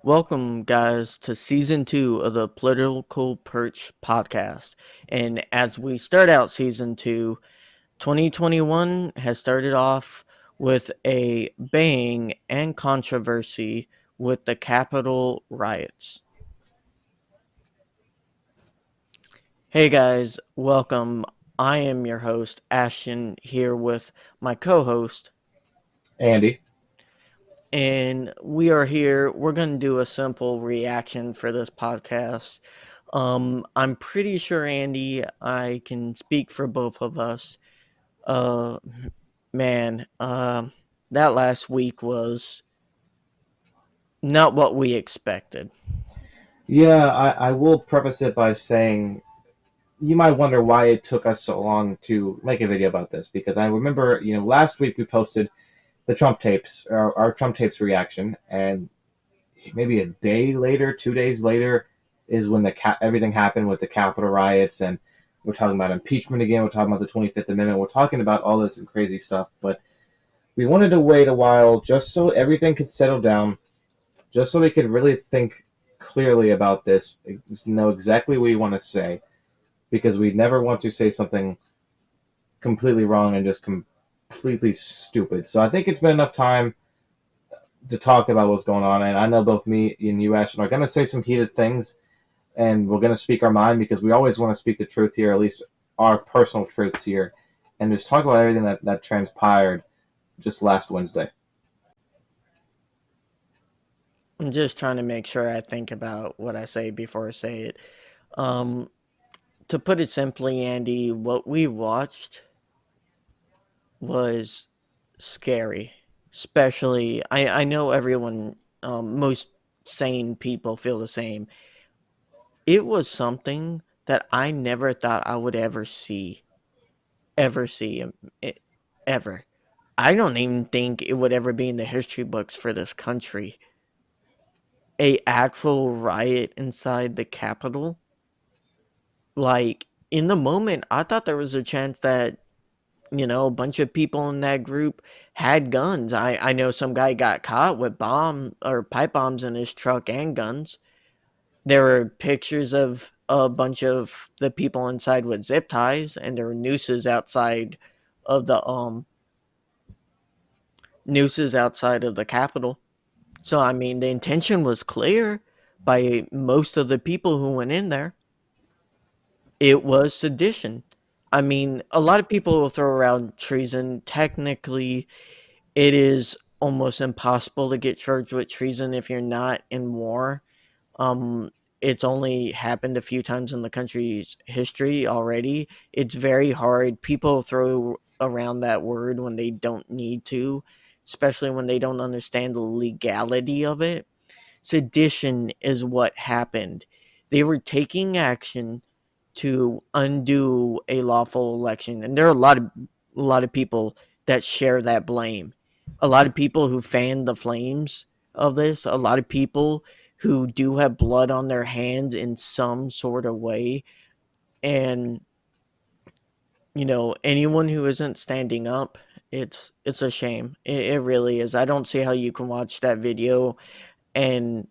Welcome, guys, to season 2 of the Political Perch podcast. And as we start out season 2, 2021 has started off with a bang and controversy with the Capitol riots. Hey, guys, welcome. I am your host, Ashton, here with my co host, Andy. and we are here. We're going to do a simple reaction for this podcast. I'm pretty sure, Andy, I can speak for both of us. Uh, man, that last week was not what we expected. Yeah, I will preface it by saying you might wonder why it took us so long to make a video about this because I remember, last week we posted the Trump tapes, our Trump tapes reaction, and maybe a day later, 2 days later, is when everything happened with the Capitol riots, and we're talking about impeachment again. We're talking about the 25th Amendment. We're talking about all this and crazy stuff, but we wanted to wait a while just so everything could settle down, just so we could really think clearly about this, just know exactly what we want to say, because we never want to say something completely wrong and just completely stupid. So I think it's been enough time to talk about what's going on, and I know both me and you, Ashton, are going to say some heated things, and we're going to speak our mind because we always want to speak the truth here, at least our personal truths here, and just talk about everything that transpired just last Wednesday. I'm just trying to make sure I think about what I say before I say it. Um, to put it simply, Andy, what we watched was scary. Especially, I know everyone, most sane people feel the same. It was something that I never thought I would ever see, ever. I don't even think it would ever be in the history books for this country. A actual riot inside the Capitol. Like, in the moment, I thought there was a chance that a bunch of people in that group had guns. I know some guy got caught with bomb or pipe bombs in his truck and guns. There were pictures of a bunch of the people inside with zip ties, and there were of the nooses outside of the Capitol. So I mean, the intention was clear by most of the people who went in there. It was sedition. I mean, a lot of people will throw around treason. Technically, it is almost impossible to get charged with treason if you're not in war. Um, it's only happened a few times in the country's history already. It's very hard. People throw around that word when they don't need to, especially when they don't understand the legality of it. Sedition is what happened. They were taking action to undo a lawful election, and there are a lot of people that share that blame. A lot of people who fan the flames of this, a lot of people who do have blood on their hands in some sort of way, and anyone who isn't standing up, it's a shame. It really is. I don't see how you can watch that video and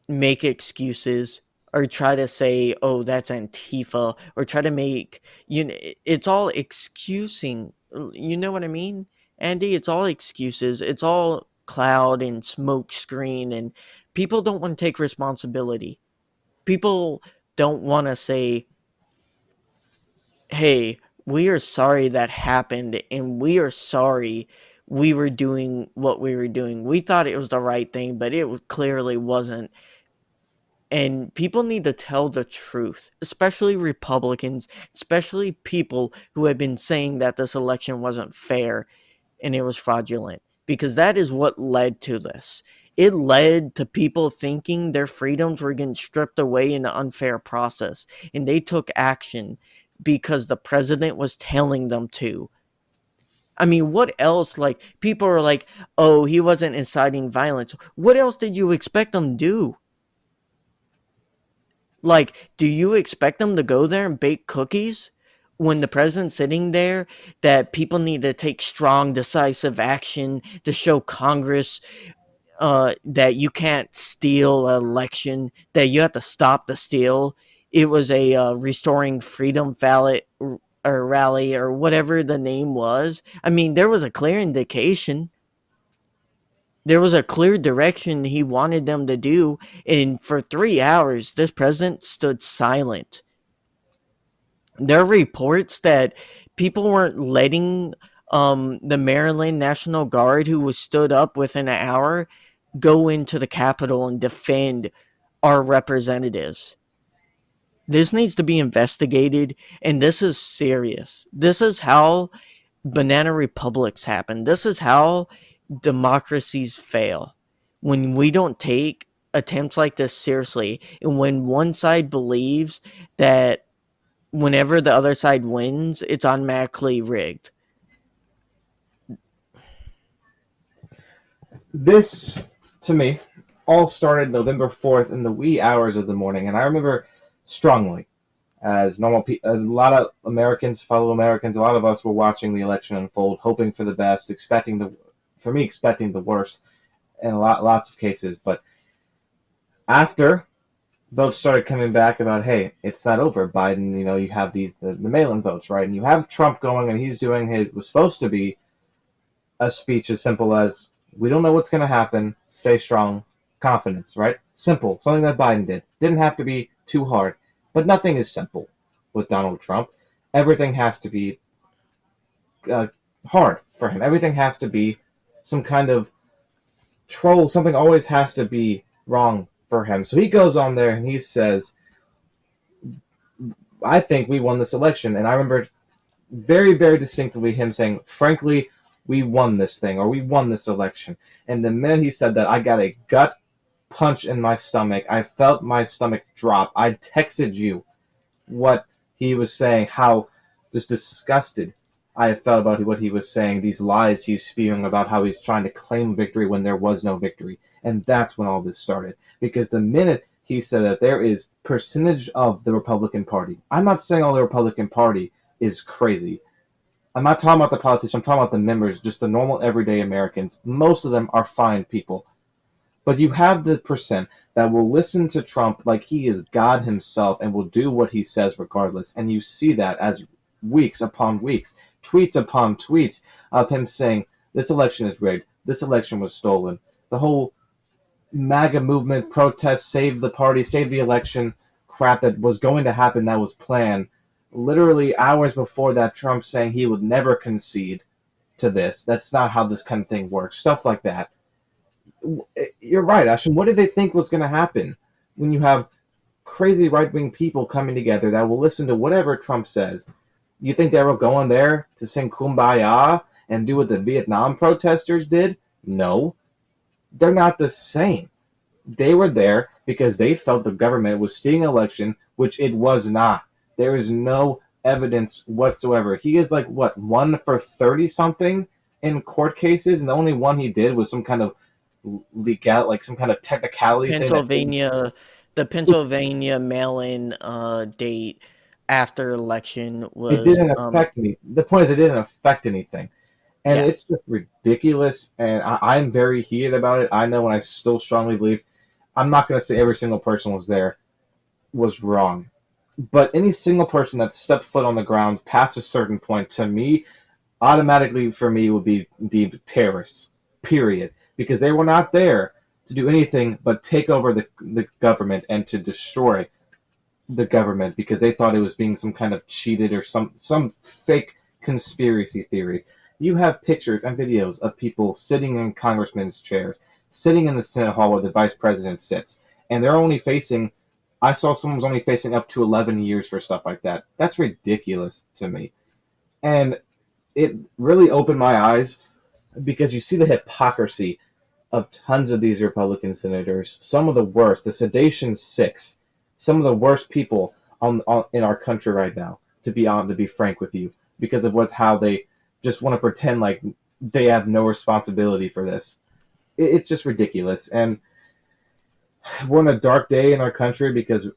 make excuses or try to say, "Oh, that's Antifa," or try to make it's all excusing. You know what I mean, Andy? It's all excuses. It's all cloud and smoke screen, and people don't want to take responsibility. People don't want to say, "Hey, we are sorry that happened, and we are sorry we were doing what we were doing. We thought it was the right thing, but clearly wasn't." And people need to tell the truth, especially Republicans, especially people who have been saying that this election wasn't fair and it was fraudulent, because that is what led to this. It led to people thinking their freedoms were getting stripped away in an unfair process, and they took action because the president was telling them to. I mean, what else? Like, people are like, oh, he wasn't inciting violence. What else did you expect them to do? Like, do you expect them to go there and bake cookies when the president's sitting there that people need to take strong, decisive action to show Congress? that you can't steal an election, that you have to stop the steal. It was a restoring freedom ballot or rally or whatever the name was. I mean, there was a clear indication. There was a clear direction he wanted them to do, and for 3 hours, this president stood silent. There are reports that people weren't letting the Maryland National Guard, who was stood up within an hour, go into the Capitol and defend our representatives. This needs to be investigated, and this is serious. This is how banana republics happen. This is how democracies fail. When we don't take attempts like this seriously, and when one side believes that whenever the other side wins, it's automatically rigged. This, to me, all started November 4th in the wee hours of the morning, and I remember strongly, as normal a lot of Americans, fellow Americans, a lot of us were watching the election unfold, hoping for the best, expecting the worst in lots of cases. But after votes started coming back about, hey, it's not over, Biden, you have the mail-in votes, right? And you have Trump going, and he's doing was supposed to be a speech as simple as, we don't know what's going to happen, stay strong, confidence, right? Simple, something that Biden did. Didn't have to be too hard. But nothing is simple with Donald Trump. Everything has to be hard for him. Everything has to be some kind of troll. Something always has to be wrong for him. So he goes on there and he says, I think we won this election. And I remember very, very distinctly him saying, frankly, we won this thing, or we won this election. And the minute he said that, I got a gut punch in my stomach. I felt my stomach drop. I texted you what he was saying, how just disgusted I felt about what he was saying, these lies he's spewing about how he's trying to claim victory when there was no victory. And that's when all this started. Because the minute he said that there is percentage of the Republican Party, I'm not saying all the Republican Party is crazy. I'm not talking about the politicians, I'm talking about the members, just the normal everyday Americans. Most of them are fine people. But you have the percent that will listen to Trump like he is God himself and will do what he says regardless. And you see that as weeks upon weeks, tweets upon tweets of him saying, this election is rigged, this election was stolen. The whole MAGA movement, protest, save the party, save the election crap that was going to happen, that was planned. Literally hours before that, Trump saying he would never concede to this. That's not how this kind of thing works. Stuff like that. You're right, Ashton. What did they think was going to happen when you have crazy right-wing people coming together that will listen to whatever Trump says? You think they were going there to sing Kumbaya and do what the Vietnam protesters did? No, they're not the same. They were there because they felt the government was stealing an election, which it was not. There is no evidence whatsoever. He is like, what, 1 for 30 something in court cases, and the only one he did was some kind of leak out, like some kind of technicality thing that didn't, Pennsylvania, the Pennsylvania mail-in date after election it was didn't affect me. The point is, it didn't affect anything, and yeah. it's just ridiculous. And I'm very heated about it. I know, and I still strongly believe. I'm not going to say every single person was wrong, but any single person that stepped foot on the ground past a certain point, to me, automatically for me would be deemed terrorists. Period, because they were not there to do anything but take over the government and to destroy the government because they thought it was being some kind of cheated or some fake conspiracy theories. You have pictures and videos of people sitting in congressmen's chairs, sitting in the Senate hall where the vice president sits, and they're only facing. I saw someone was only facing up to 11 years for stuff like that. That's ridiculous to me, and it really opened my eyes because you see the hypocrisy of tons of these Republican senators, some of the worst, the Sedation Six, some of the worst people in our country right now. To be frank with you, because of how they just want to pretend like they have no responsibility for this. It's just ridiculous, and we're in a dark day in our country because,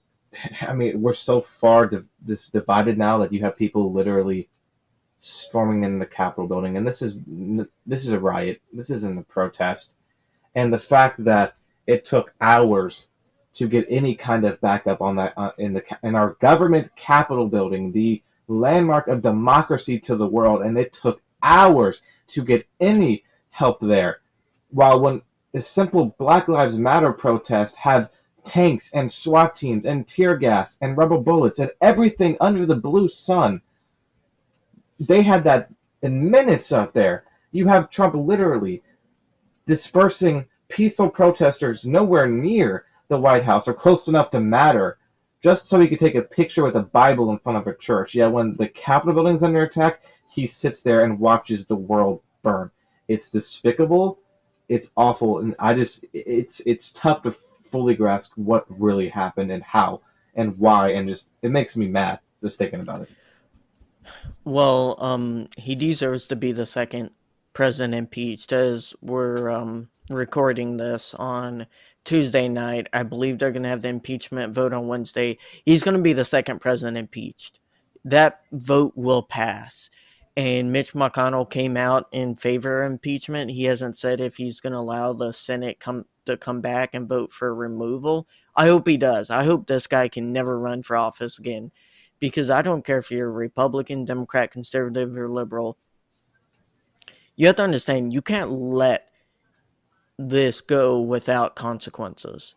I mean, we're so far divided now that you have people literally storming in the Capitol building, and this is a riot. This isn't a protest. And the fact that it took hours to get any kind of backup on that in our government capitol building, the landmark of democracy to the world, and it took hours to get any help there. While when a simple Black Lives Matter protest had tanks and SWAT teams and tear gas and rubber bullets and everything under the blue sun, they had that in minutes up there. You have Trump literally dispersing peaceful protesters nowhere near the White House or close enough to matter, just so he could take a picture with a Bible in front of a church. Yet when the Capitol building is under attack, he sits there and watches the world burn. It's despicable. It's awful, and it's tough to fully grasp what really happened and how and why, and just it makes me mad just thinking about it. Well, he deserves to be the second president impeached. As we're recording this on Tuesday night, I believe they're going to have the impeachment vote on Wednesday. He's going to be the second president impeached. That vote will pass. And Mitch McConnell came out in favor of impeachment. He hasn't said if he's going to allow the Senate to come back and vote for removal. I hope he does. I hope this guy can never run for office again, because I don't care if you're a Republican, Democrat, conservative, or liberal. You have to understand you can't let this go without consequences.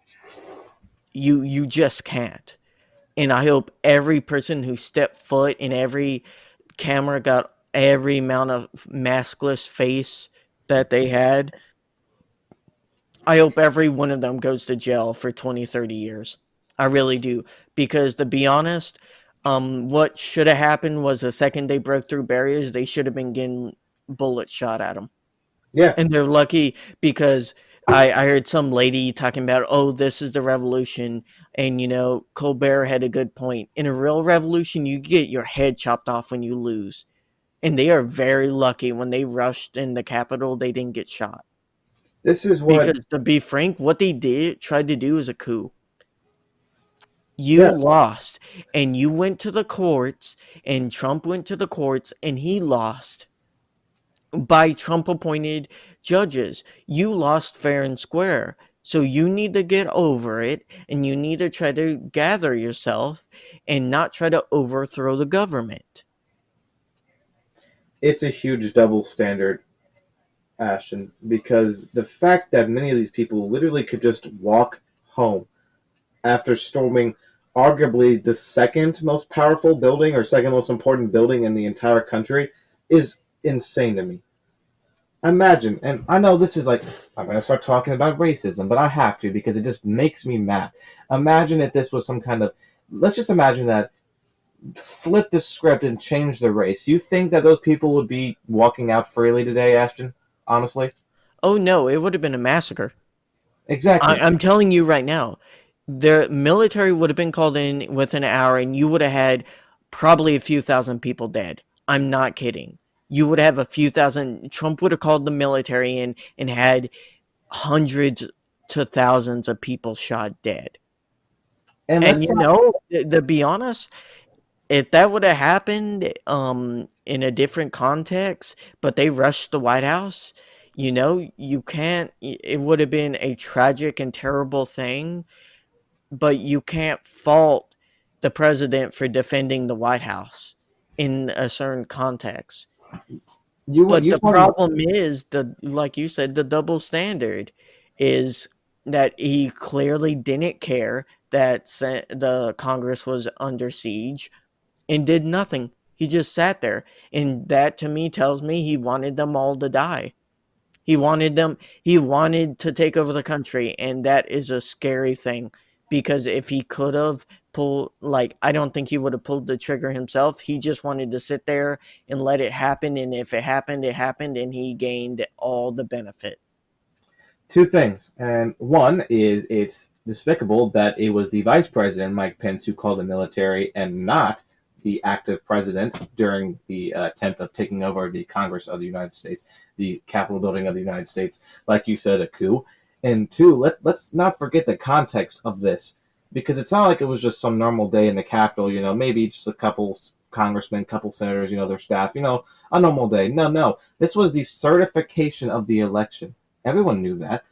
You just can't. And I hope every person who stepped foot in every camera got every amount of maskless face that they had. I hope every one of them goes to jail for 20, 30 years. I really do. Because to be honest, what should have happened was the second they broke through barriers, they should have been getting bullets shot at them. Yeah, And they're lucky because I heard some lady talking about, oh, this is the revolution. And, Colbert had a good point. In a real revolution, you get your head chopped off when you lose. And they are very lucky when they rushed in the Capitol, they didn't get shot. this is what. Because to be frank, what they tried to do is a coup. You Yeah, lost, and you went to the courts, and Trump went to the courts, and he lost by Trump appointed judges. You lost fair and square. So you need to get over it, and you need to try to gather yourself and not try to overthrow the government. it's a huge double standard, Ashton, because the fact that many of these people literally could just walk home after storming arguably the second most powerful building or second most important building in the entire country is insane to me. Imagine, and I know this is like, I'm going to start talking about racism, but I have to because it just makes me mad. Imagine if this was some kind of, let's just imagine that, flip the script and change the race. You think that those people would be walking out freely today, Ashton? Honestly? Oh no, it would have been a massacre. Exactly. I'm telling you right now, the military would have been called in within an hour, and you would have had probably a few thousand people dead. I'm not kidding. You would have a few thousand. Trump would have called the military in and had hundreds to thousands of people shot dead. And And let's not. to be honest, if that would have happened in a different context, but they rushed the White House, you can't. It would have been a tragic and terrible thing, but you can't fault the president for defending the White House in a certain context. But You the told me. problem is, like you said, the double standard is that he clearly didn't care that the Congress was under siege and did nothing. He just sat there, and that to me tells me he wanted them all to die. He wanted to take over the country, and that is a scary thing, because if he could have pulled, like, I don't think he would have pulled the trigger himself. He just wanted to sit there and let it happen, and if it happened, it happened, and he gained all the benefit. Two things. And one is it's despicable that it was the vice president, Mike Pence, who called the military and not the active president during the attempt of taking over the Congress of the United States, the Capitol building of the United States. Like you said, a coup. And two, let's not forget the context of this, because it's not like it was just some normal day in the Capitol, maybe just a couple congressmen, couple senators, their staff, a normal day. No, no. This was the certification of the election. Everyone knew that.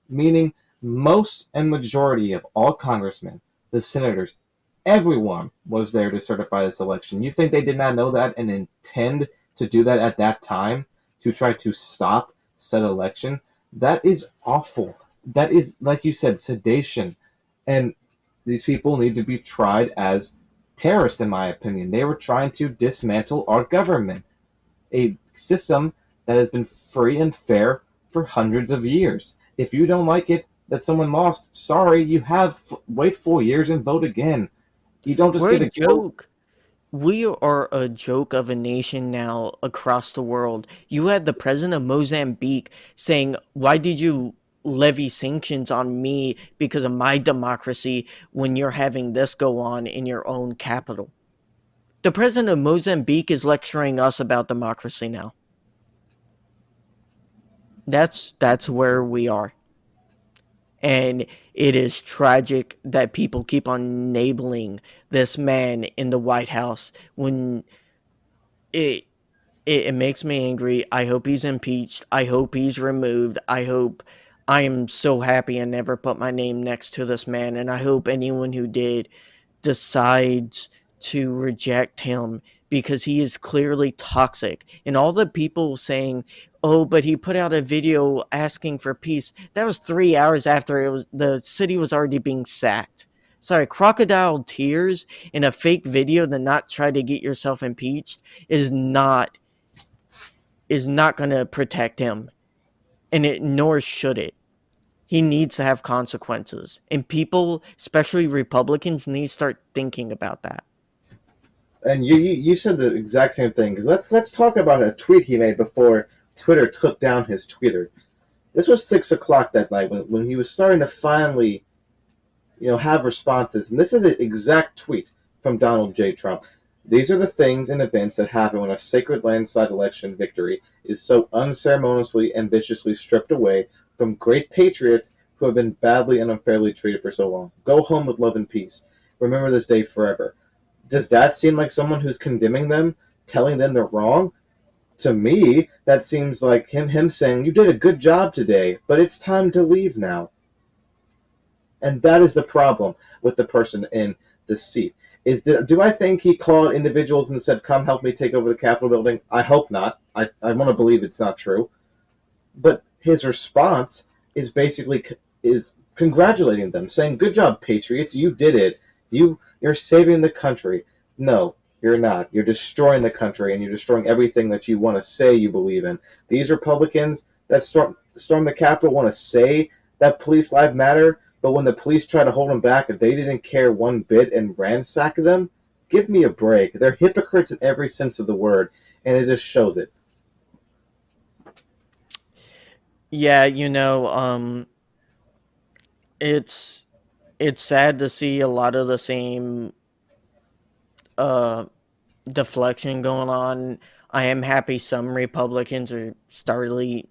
meaning most and majority of all congressmen, the senators, everyone was there to certify this election. You think they did not know that and intend to do that at that time to try to stop said election? That is awful. That is, like you said, sedation. And these people need to be tried as terrorists, in my opinion. They were trying to dismantle our government, a system that has been free and fair for hundreds of years. If you don't like it that someone lost, sorry, you have wait 4 years and vote again. You don't just We're a get to go. joke. We are a joke of a nation now across the world. You had the president of Mozambique saying, "Why did you levy sanctions on me because of my democracy when you're having this go on in your own capital?" The president of Mozambique is lecturing us about democracy now. That's where we are. And it is tragic that people keep on enabling this man in the White House when it it makes me angry. I hope he's impeached. I hope he's removed. I am so happy I never put my name next to this man, and I hope anyone who did decides to reject him because he is clearly toxic. And all the people saying, "Oh, but he put out a video asking for peace." That was 3 hours after the city was already being sacked. Sorry, crocodile tears in a fake video to not try to get yourself impeached is not going to protect him, and it nor should it. He needs to have consequences, and people, especially Republicans, need to start thinking about that. And you said the exact same thing because let's talk about a tweet he made before Twitter took down his Twitter. This was 6 o'clock that night when he was starting to finally have responses. And this is an exact tweet from Donald J. Trump. These are the things and events that happen when a sacred landslide election victory is so unceremoniously and viciously stripped away from great patriots who have been badly and unfairly treated for so long. Go home with love and peace. Remember this day forever. Does that seem like someone who's condemning them, telling them they're wrong? To me, that seems like him saying, "You did a good job today, but it's time to leave now." And that is the problem with the person in the seat. Do I think he called individuals and said, "Come help me take over the Capitol building"? I hope not. I want to believe it's not true. But his response is basically is congratulating them, saying, "Good job, patriots! You did it. You're saving the country." No, you're not. You're destroying the country, and you're destroying everything that you want to say you believe in. These Republicans that storm the Capitol want to say that police lives matter, but when the police try to hold them back, they didn't care one bit and ransack them. Give me a break. They're hypocrites in every sense of the word, and it just shows it. Yeah, it's it's sad to see a lot of the same uh deflection going on. I am happy some Republicans are starting,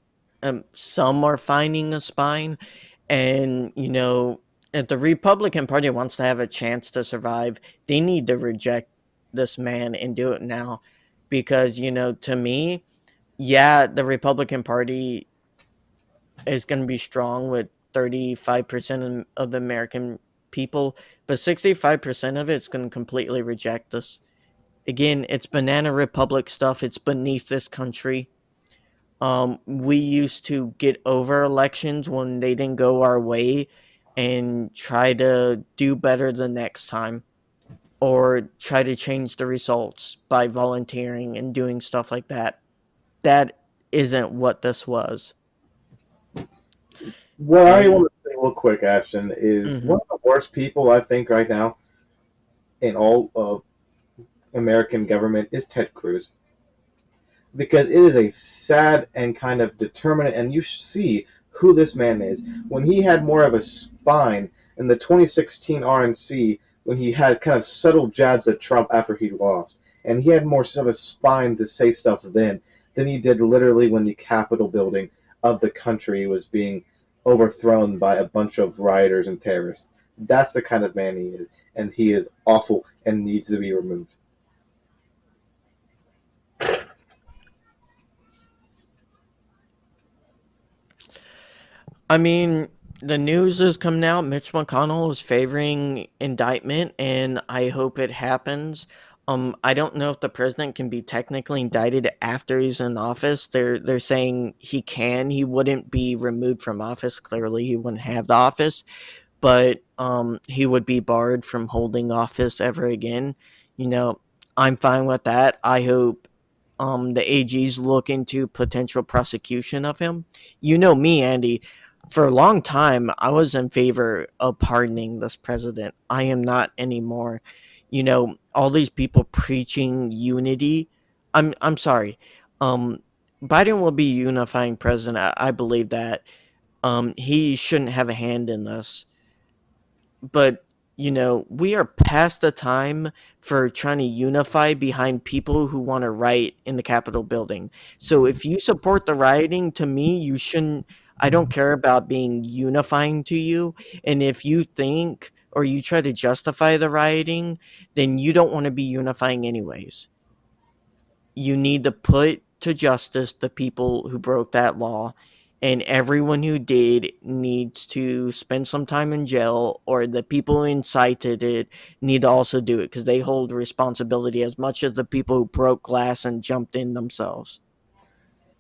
some are finding a spine, and if the Republican Party wants to have a chance to survive, they need to reject this man and do it now, because to me, yeah, the Republican Party is going to be strong with 35% of the American people, but 65% of it's going to completely reject us. Again, it's banana republic stuff. It's beneath this country. We used to get over elections when they didn't go our way and try to do better the next time, or try to change the results by volunteering and doing stuff like that. That isn't what this was. What I And want to say real quick, Ashton, is mhm. one of the worst people I think right now in all of American government is Ted Cruz, because it is a sad and kind of determinate, and you see who this man is. When he had more of a spine in the 2016 RNC, when he had kind of subtle jabs at Trump after he lost, and he had more of a spine to say stuff then than he did literally when the Capitol building of the country was being overthrown by a bunch of rioters and terrorists. That's the kind of man he is, and he is awful and needs to be removed. I mean, The news is coming out. Mitch McConnell is favoring indictment, and I hope it happens. I don't know if the president can be technically indicted after he's in office. They're saying he can. He wouldn't be removed from office. Clearly, he wouldn't have the office, but he would be barred from holding office ever again. You know, I'm fine with that. I hope the AGs look into potential prosecution of him. You know me, Andy. For a long time, I was in favor of pardoning this president. I am not anymore. You know, all these people preaching unity. I'm sorry. Um, Biden will be unifying president. I believe that. He shouldn't have a hand in this, but we are past the time for trying to unify behind people who want to riot in the Capitol building. So if you support the rioting, to me, you shouldn't. I don't care about being unifying to you. And if you think or you try to justify the rioting, then you don't want to be unifying anyways. You need to put to justice the people who broke that law, and everyone who did needs to spend some time in jail, or the people who incited it need to also do it because they hold responsibility as much as the people who broke glass and jumped in themselves.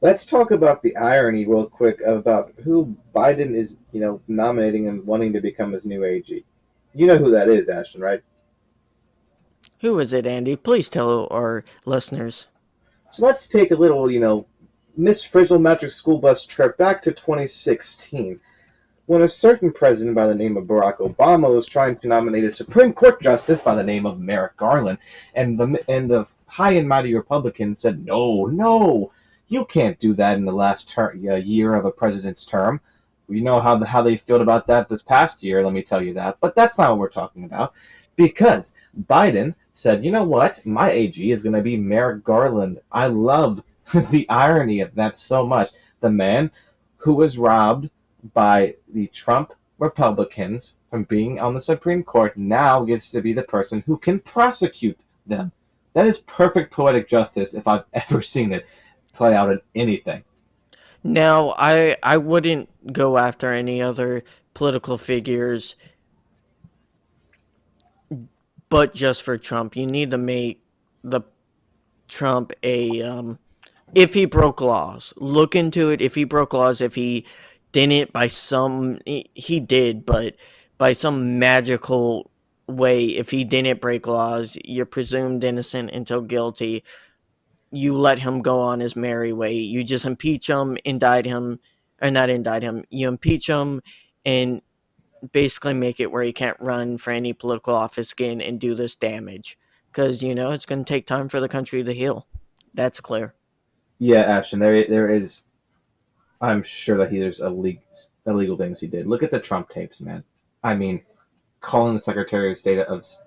Let's talk about the irony real quick about who Biden is, nominating and wanting to become his new AG. You know who that is, Ashton, right? Who is it, Andy? Please tell our listeners. So let's take a little, Miss Frizzle Magic School Bus trip back to 2016, when a certain president by the name of Barack Obama was trying to nominate a Supreme Court justice by the name of Merrick Garland, and the high and mighty Republicans said, "No, no, you can't do that in the last year of a president's term." You know how they felt about that this past year. Let me tell you that, but that's not what we're talking about, because Biden said, "You know what? My AG is going to be Merrick Garland." I love the irony of that so much. The man who was robbed by the Trump Republicans from being on the Supreme Court now gets to be the person who can prosecute them. That is perfect poetic justice if I've ever seen it play out in anything. Now, I wouldn't go after any other political figures, but just for Trump. You need to make the Trump a if he broke laws, look into it. If he broke laws, if he didn't by some, he did, but by some magical way, if he didn't break laws, you're presumed innocent until guilty. You let him go on his merry way. You just impeach him, indict him, or not indict him. You impeach him and basically make it where he can't run for any political office again and do this damage. Because, it's going to take time for the country to heal. That's clear. Yeah, Ashton, there is. I'm sure that there's illegal things he did. Look at the Trump tapes, man. I mean, calling the Secretary of State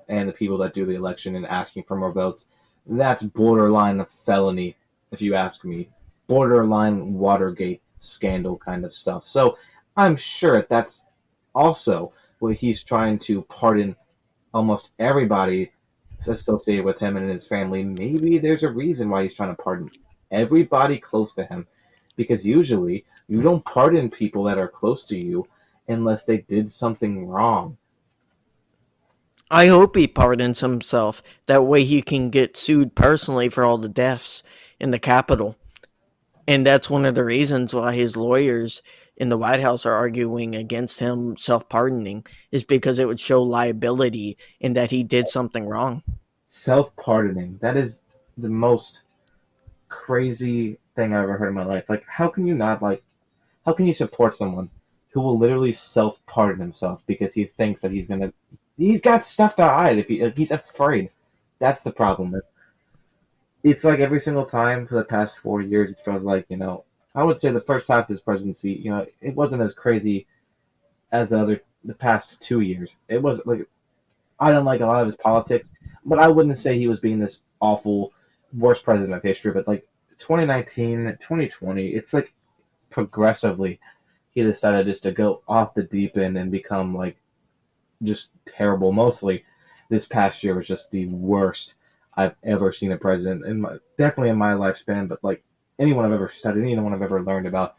and the people that do the election and asking for more votes, that's borderline felony, if you ask me. Borderline Watergate scandal kind of stuff. So I'm sure that's also what he's trying to pardon almost everybody associated with him and his family. Maybe there's a reason why he's trying to pardon everybody close to him, because usually you don't pardon people that are close to you unless they did something wrong. I hope he pardons himself. That way he can get sued personally for all the deaths in the Capitol. And that's one of the reasons why his lawyers in the White House are arguing against him self pardoning, is because it would show liability in that he did something wrong. Self pardoning. That is the most crazy thing I've ever heard in my life. Like, how can you not, like, how can you support someone who will literally self pardon himself because he thinks that he's got stuff to hide if he's afraid. That's the problem. It's like every single time for the past 4 years, it feels like, I would say the first half of his presidency, it wasn't as crazy as the past 2 years. It was like, I don't like a lot of his politics, but I wouldn't say he was being this awful, worst president of history. But like 2019, 2020, it's like progressively he decided just to go off the deep end and become like just terrible. Mostly this past year was just the worst I've ever seen a president, definitely in my lifespan, but like anyone I've ever studied, anyone I've ever learned about.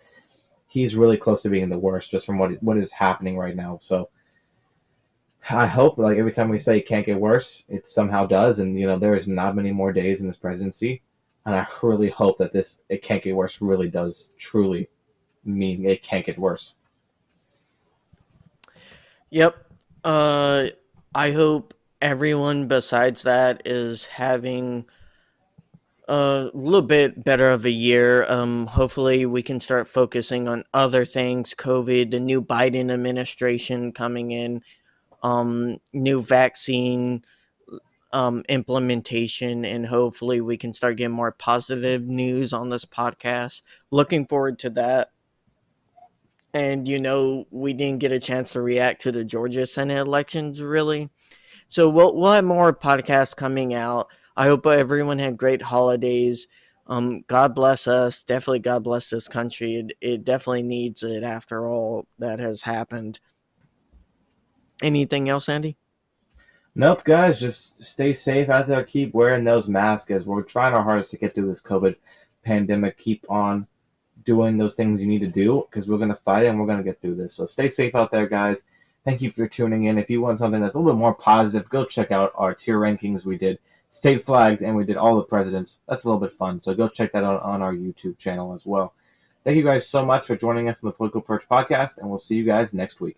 he's really close to being the worst just from what is happening right now. So I hope, like, every time we say it can't get worse, it somehow does. And there is not many more days in this presidency, and I really hope that this it can't get worse really does truly mean it can't get worse. Yep. Uh, I hope everyone besides that is having a little bit better of a year. Hopefully we can start focusing on other things. COVID, the new Biden administration coming in, new vaccine implementation, and hopefully we can start getting more positive news on this podcast. Looking forward to that. And we didn't get a chance to react to the Georgia Senate elections really. So we'll have more podcasts coming out. I hope everyone had great holidays. God bless us. Definitely God bless this country. It definitely needs it after all that has happened. Anything else, Andy? Nope, guys, just stay safe out there. Keep wearing those masks as we're trying our hardest to get through this COVID pandemic. Keep on doing those things you need to do because we're going to fight it and we're going to get through this. So stay safe out there, guys. Thank you for tuning in. If you want something that's a little bit more positive, go check out our tier rankings. We did state flags and we did all the presidents. That's a little bit fun. So go check that out on our YouTube channel as well. Thank you guys so much for joining us on the Political Perch podcast, and we'll see you guys next week.